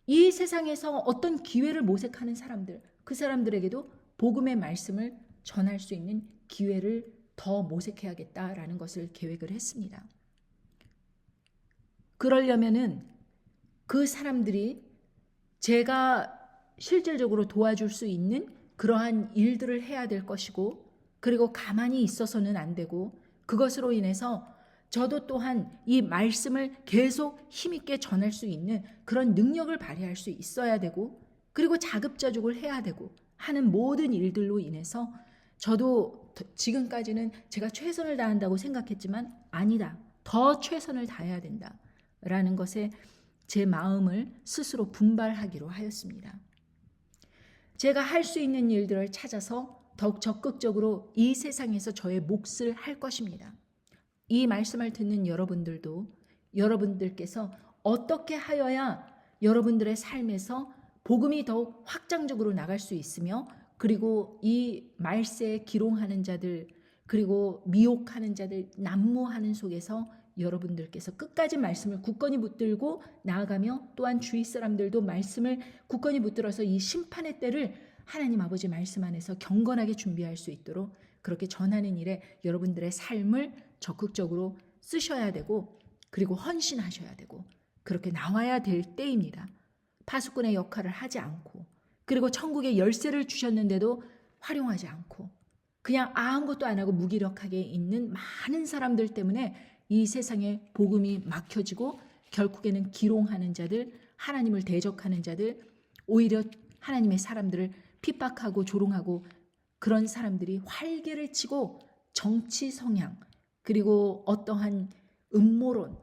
이 세상에서 어떤 기회를 모색하는 사람들, 그 사람들에게도 복음의 말씀을 전할 수 있는 기회를 더 모색해야겠다라는 것을 계획을 했습니다. 그러려면은 그 사람들이 제가 실질적으로 도와줄 수 있는 그러한 일들을 해야 될 것이고, 그리고 가만히 있어서는 안 되고, 그것으로 인해서 저도 또한 이 말씀을 계속 힘있게 전할 수 있는 그런 능력을 발휘할 수 있어야 되고, 그리고 자급자족을 해야 되고 하는 모든 일들로 인해서 저도 지금까지는 제가 최선을 다한다고 생각했지만 아니다, 더 최선을 다해야 된다 라는 것에 제 마음을 스스로 분발하기로 하였습니다. 제가 할 수 있는 일들을 찾아서 더욱 적극적으로 이 세상에서 저의 몫을 할 것입니다. 이 말씀을 듣는 여러분들도 여러분들께서 어떻게 하여야 여러분들의 삶에서 복음이 더욱 확장적으로 나갈 수 있으며, 그리고 이 말세에 기롱하는 자들, 그리고 미혹하는 자들, 난무하는 속에서 여러분들께서 끝까지 말씀을 굳건히 붙들고 나아가며 또한 주위 사람들도 말씀을 굳건히 붙들어서 이 심판의 때를 하나님 아버지 말씀 안에서 경건하게 준비할 수 있도록 그렇게 전하는 일에 여러분들의 삶을 적극적으로 쓰셔야 되고 그리고 헌신하셔야 되고 그렇게 나와야 될 때입니다. 파수꾼의 역할을 하지 않고 그리고 천국의 열쇠를 주셨는데도 활용하지 않고 그냥 아무것도 안 하고 무기력하게 있는 많은 사람들 때문에 이 세상에 복음이 막혀지고 결국에는 기롱하는 자들, 하나님을 대적하는 자들, 오히려 하나님의 사람들을 핍박하고 조롱하고 그런 사람들이 활개를 치고 정치 성향 그리고 어떠한 음모론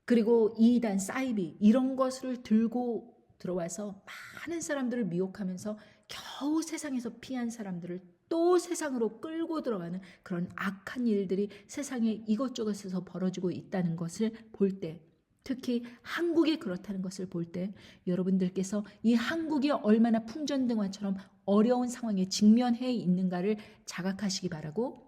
그리고 이단 사이비 이런 것을 들고 들어와서 많은 사람들을 미혹하면서 겨우 세상에서 피한 사람들을 또 세상으로 끌고 들어가는 그런 악한 일들이 세상에 이것저것에서 벌어지고 있다는 것을 볼 때 특히 한국이 그렇다는 것을 볼 때 여러분들께서 이 한국이 얼마나 풍전등화처럼 어려운 상황에 직면해 있는가를 자각하시기 바라고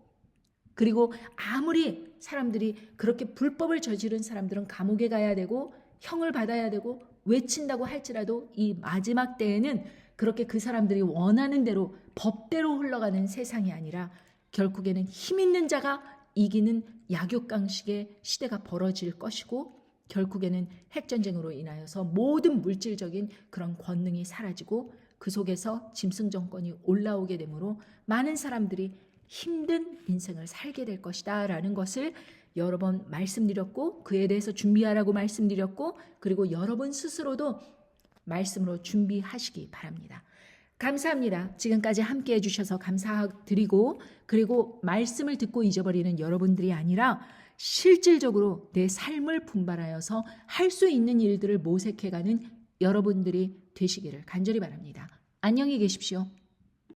그리고 아무리 사람들이 그렇게 불법을 저지른 사람들은 감옥에 가야 되고 형을 받아야 되고 외친다고 할지라도 이 마지막 때에는 그렇게 그 사람들이 원하는 대로 법대로 흘러가는 세상이 아니라 결국에는 힘 있는 자가 이기는 약육강식의 시대가 벌어질 것이고 결국에는 핵전쟁으로 인하여서 모든 물질적인 그런 권능이 사라지고 그 속에서 짐승 정권이 올라오게 되므로 많은 사람들이 힘든 인생을 살게 될 것이다 라는 것을 여러 번 말씀드렸고 그에 대해서 준비하라고 말씀드렸고 그리고 여러분 스스로도 말씀으로 준비하시기 바랍니다. 감사합니다. 지금까지 함께 해주셔서 감사드리고 그리고 말씀을 듣고 잊어버리는 여러분들이 아니라 실질적으로 내 삶을 분발하여서 할 수 있는 일들을 모색해가는 여러분들이 되시기를 간절히 바랍니다. 안녕히 계십시오.